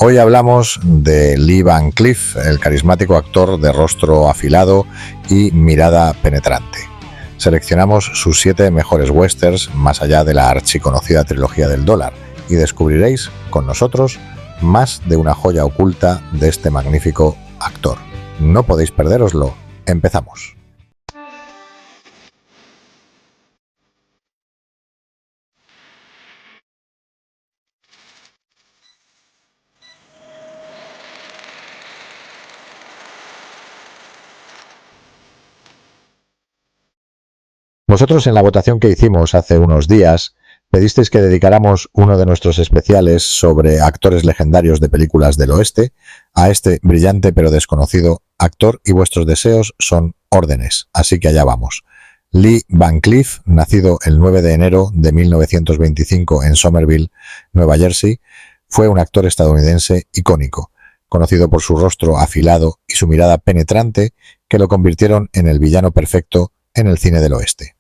Hoy hablamos de Lee Van Cleef, el carismático actor de rostro afilado y mirada penetrante. Seleccionamos sus 7 mejores westerns más allá de la archiconocida trilogía del dólar y descubriréis con nosotros más de una joya oculta de este magnífico actor. No podéis perderoslo. Empezamos. Vosotros en la votación que hicimos hace unos días pedisteis que dedicáramos uno de nuestros especiales sobre actores legendarios de películas del oeste a este brillante pero desconocido actor y vuestros deseos son órdenes, así que allá vamos. Lee Van Cleef, nacido el 9 de enero de 1925 en Somerville, Nueva Jersey, fue un actor estadounidense icónico, conocido por su rostro afilado y su mirada penetrante que lo convirtieron en el villano perfecto en el cine del oeste.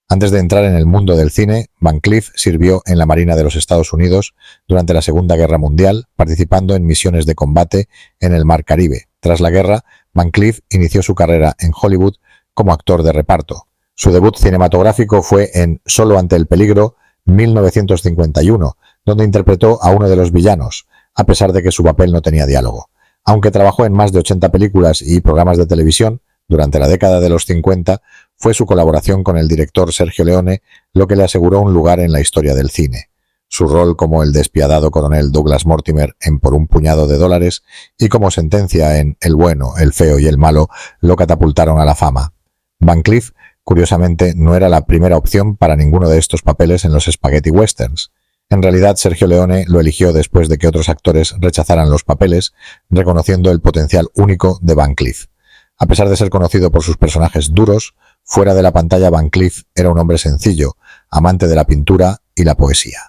Antes de entrar en el mundo del cine, Van Cleef sirvió en la Marina de los Estados Unidos durante la Segunda Guerra Mundial, participando en misiones de combate en el Mar Caribe. Tras la guerra, Van Cleef inició su carrera en Hollywood como actor de reparto. Su debut cinematográfico fue en Solo ante el peligro, 1951, donde interpretó a uno de los villanos, a pesar de que su papel no tenía diálogo. Aunque trabajó en más de 80 películas y programas de televisión, durante la década de los 50 fue su colaboración con el director Sergio Leone lo que le aseguró un lugar en la historia del cine. Su rol como el despiadado coronel Douglas Mortimer en Por un puñado de dólares y como Sentencia en El bueno, el feo y el malo lo catapultaron a la fama. Van Cleef, curiosamente, no era la primera opción para ninguno de estos papeles en los spaghetti westerns. En realidad, Sergio Leone lo eligió después de que otros actores rechazaran los papeles, reconociendo el potencial único de Van Cleef. A pesar de ser conocido por sus personajes duros, fuera de la pantalla Van Cleef era un hombre sencillo, amante de la pintura y la poesía.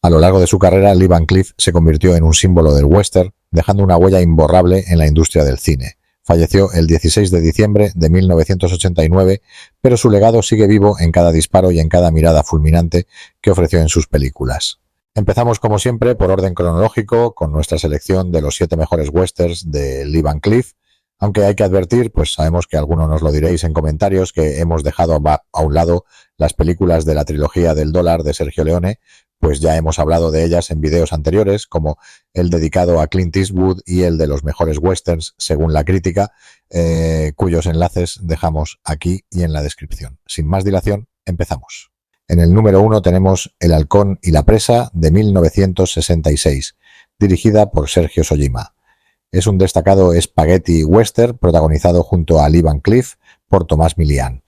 A lo largo de su carrera, Lee Van Cleef se convirtió en un símbolo del western, dejando una huella imborrable en la industria del cine. Falleció el 16 de diciembre de 1989, pero su legado sigue vivo en cada disparo y en cada mirada fulminante que ofreció en sus películas. Empezamos como siempre por orden cronológico con nuestra selección de los 7 mejores westerns de Lee Van Cleef. Aunque hay que advertir, pues sabemos que algunos nos lo diréis en comentarios, que hemos dejado a un lado las películas de la trilogía del dólar de Sergio Leone, pues ya hemos hablado de ellas en videos anteriores, como el dedicado a Clint Eastwood y el de los mejores westerns según la crítica, cuyos enlaces dejamos aquí y en la descripción. Sin más dilación, empezamos. En el número 1 tenemos El halcón y la presa de 1966, dirigida por Sergio Sollima. Es un destacado spaghetti western protagonizado junto a Lee Van Cleef por Tomás Milián.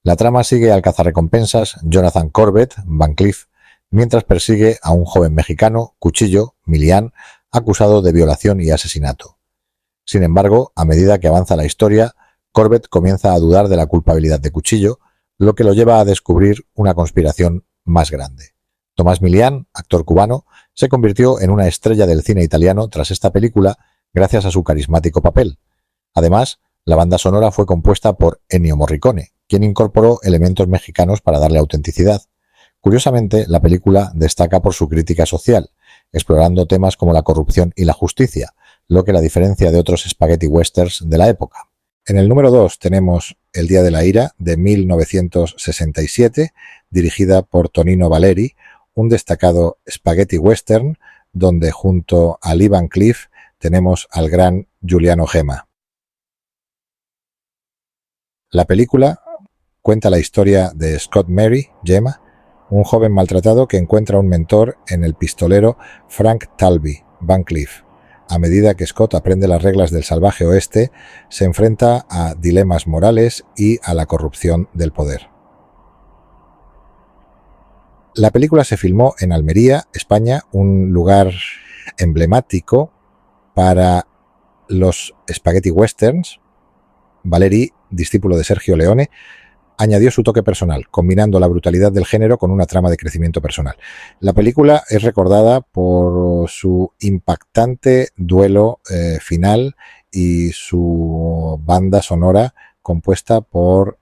La trama sigue al cazarrecompensas Jonathan Corbett, Van Cleef, mientras persigue a un joven mexicano, Cuchillo, Milián, acusado de violación y asesinato. Sin embargo, a medida que avanza la historia, Corbett comienza a dudar de la culpabilidad de Cuchillo, lo que lo lleva a descubrir una conspiración más grande. Tomás Milián, actor cubano, se convirtió en una estrella del cine italiano tras esta película, gracias a su carismático papel. Además, la banda sonora fue compuesta por Ennio Morricone, quien incorporó elementos mexicanos para darle autenticidad. Curiosamente, la película destaca por su crítica social, explorando temas como la corrupción y la justicia, lo que la diferencia de otros spaghetti westerns de la época. En el número 2 tenemos El día de la ira, de 1967, dirigida por Tonino Valeri, un destacado spaghetti western donde junto a Lee Van Cleef tenemos al gran Giuliano Gemma. La película cuenta la historia de Scott Mary, Gemma, un joven maltratado que encuentra un mentor en el pistolero Frank Talby, Van Cleef. A medida que Scott aprende las reglas del salvaje oeste, se enfrenta a dilemas morales y a la corrupción del poder. La película se filmó en Almería, España, un lugar emblemático para los spaghetti westerns. Valeri, discípulo de Sergio Leone, añadió su toque personal, combinando la brutalidad del género con una trama de crecimiento personal. La película es recordada por su impactante duelo final y su banda sonora compuesta por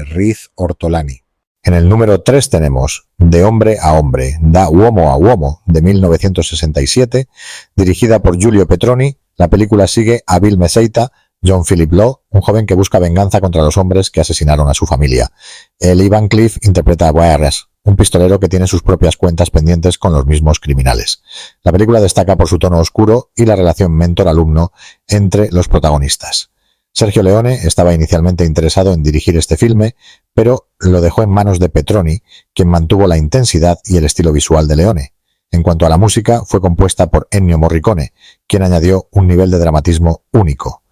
Riz Ortolani. En el número 3 tenemos De hombre a hombre, Da uomo a uomo, de 1967, dirigida por Giulio Petroni. La película sigue a Bill Meseita, John Philip Law, un joven que busca venganza contra los hombres que asesinaron a su familia. Lee Van Cleef interpreta a Boyers, un pistolero que tiene sus propias cuentas pendientes con los mismos criminales. La película destaca por su tono oscuro y la relación mentor-alumno entre los protagonistas. Sergio Leone estaba inicialmente interesado en dirigir este filme, pero lo dejó en manos de Petroni, quien mantuvo la intensidad y el estilo visual de Leone. En cuanto a la música, fue compuesta por Ennio Morricone, quien añadió un nivel de dramatismo único.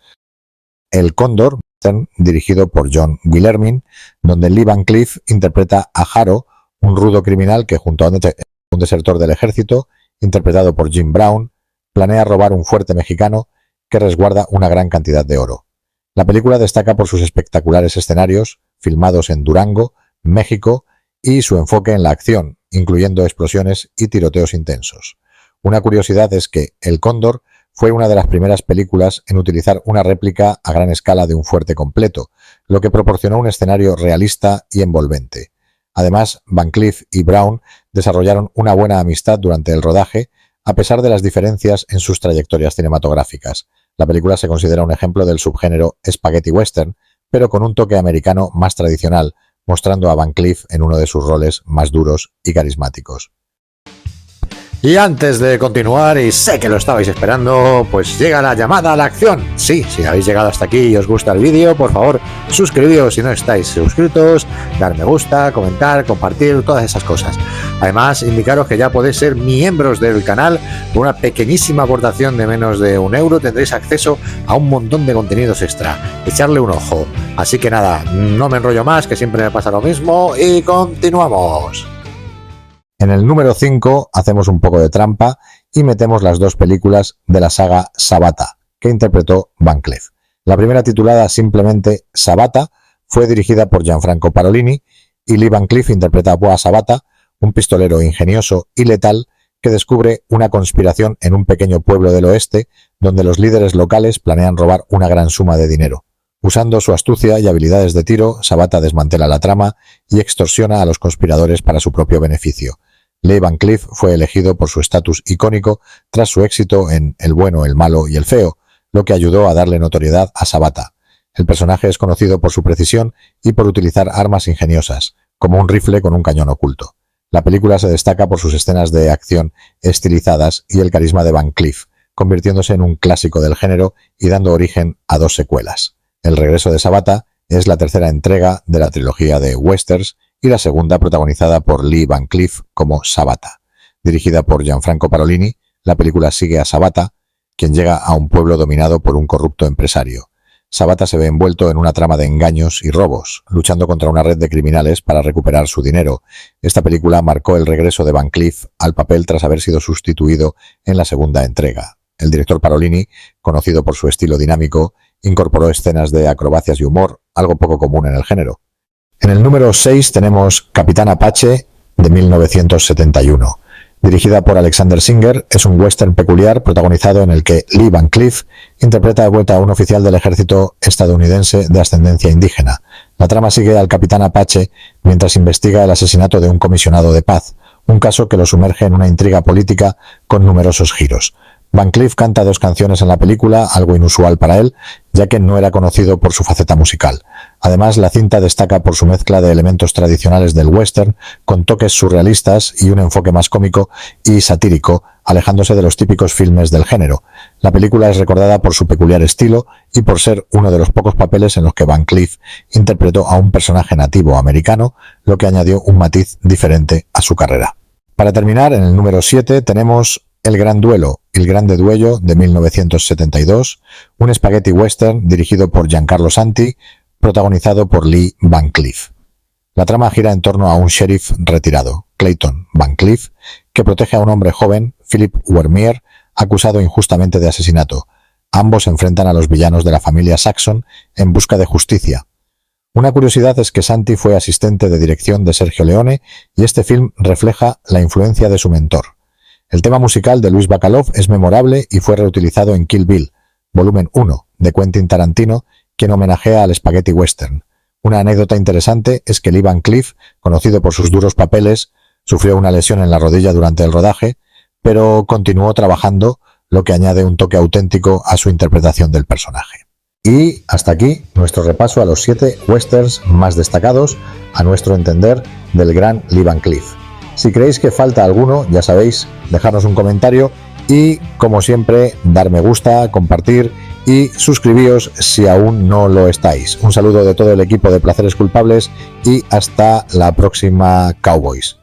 El Cóndor, dirigido por John Guillermin, donde Lee Van Cleef interpreta a Haro, un rudo criminal que junto a un desertor del ejército, interpretado por Jim Brown, planea robar un fuerte mexicano que resguarda una gran cantidad de oro. La película destaca por sus espectaculares escenarios, filmados en Durango, México, y su enfoque en la acción, incluyendo explosiones y tiroteos intensos. Una curiosidad es que El Cóndor fue una de las primeras películas en utilizar una réplica a gran escala de un fuerte completo, lo que proporcionó un escenario realista y envolvente. Además, Van Cleef y Brown desarrollaron una buena amistad durante el rodaje, a pesar de las diferencias en sus trayectorias cinematográficas. La película se considera un ejemplo del subgénero spaghetti western, pero con un toque americano más tradicional, mostrando a Van Cleef en uno de sus roles más duros y carismáticos. Y antes de continuar, y sé que lo estabais esperando, pues llega la llamada a la acción. Sí, si habéis llegado hasta aquí y os gusta el vídeo, por favor, suscribíos si no estáis suscritos, dar me gusta, comentar, compartir, todas esas cosas. Además, indicaros que ya podéis ser miembros del canal. Por una pequeñísima aportación de menos de €1 tendréis acceso a un montón de contenidos extra. Echarle un ojo. Así que nada, no me enrollo más, que siempre me pasa lo mismo, y continuamos. En el número 5 hacemos un poco de trampa y metemos las dos películas de la saga Sabata, que interpretó Van Cleef. La primera, titulada simplemente Sabata, fue dirigida por Gianfranco Parolini, y Lee Van Cleef interpreta a Boa Sabata, un pistolero ingenioso y letal que descubre una conspiración en un pequeño pueblo del oeste, donde los líderes locales planean robar una gran suma de dinero. Usando su astucia y habilidades de tiro, Sabata desmantela la trama y extorsiona a los conspiradores para su propio beneficio. Lee Van Cleef fue elegido por su estatus icónico tras su éxito en El bueno, el malo y el feo, lo que ayudó a darle notoriedad a Sabata. El personaje es conocido por su precisión y por utilizar armas ingeniosas, como un rifle con un cañón oculto. La película se destaca por sus escenas de acción estilizadas y el carisma de Van Cleef, convirtiéndose en un clásico del género y dando origen a 2 secuelas. El regreso de Sabata es la tercera entrega de la trilogía de westerns y la segunda protagonizada por Lee Van Cleef como Sabata. Dirigida por Gianfranco Parolini, la película sigue a Sabata, quien llega a un pueblo dominado por un corrupto empresario. Sabata se ve envuelto en una trama de engaños y robos, luchando contra una red de criminales para recuperar su dinero. Esta película marcó el regreso de Van Cleef al papel tras haber sido sustituido en la segunda entrega. El director Parolini, conocido por su estilo dinámico, incorporó escenas de acrobacias y humor, algo poco común en el género. En el número 6 tenemos Capitán Apache, de 1971. Dirigida por Alexander Singer, es un western peculiar protagonizado en el que Lee Van Cleef interpreta de vuelta a un oficial del ejército estadounidense de ascendencia indígena. La trama sigue al Capitán Apache mientras investiga el asesinato de un comisionado de paz, un caso que lo sumerge en una intriga política con numerosos giros. Van Cleef canta 2 canciones en la película, algo inusual para él, ya que no era conocido por su faceta musical. Además, la cinta destaca por su mezcla de elementos tradicionales del western, con toques surrealistas y un enfoque más cómico y satírico, alejándose de los típicos filmes del género. La película es recordada por su peculiar estilo y por ser uno de los pocos papeles en los que Van Cleef interpretó a un personaje nativo americano, lo que añadió un matiz diferente a su carrera. Para terminar, en el número 7 tenemos El Gran Duelo, El Grande Duello, de 1972, un spaghetti western dirigido por Giancarlo Santi, protagonizado por Lee Van Cleef. La trama gira en torno a un sheriff retirado, Clayton Van Cleef, que protege a un hombre joven, Philip Wermier, acusado injustamente de asesinato. Ambos se enfrentan a los villanos de la familia Saxon en busca de justicia. Una curiosidad es que Santi fue asistente de dirección de Sergio Leone y este film refleja la influencia de su mentor. El tema musical de Luis Bacalov es memorable y fue reutilizado en Kill Bill, volumen 1, de Quentin Tarantino, quien homenajea al spaghetti western. Una anécdota interesante es que Lee Van Cleef, conocido por sus duros papeles, sufrió una lesión en la rodilla durante el rodaje, pero continuó trabajando, lo que añade un toque auténtico a su interpretación del personaje. Y hasta aquí nuestro repaso a los 7 westerns más destacados, a nuestro entender, del gran Lee Van Cleef. Si creéis que falta alguno, ya sabéis, dejadnos un comentario y, como siempre, dar me gusta, compartir y suscribíos si aún no lo estáis. Un saludo de todo el equipo de Placeres Culpables y hasta la próxima, Cowboys.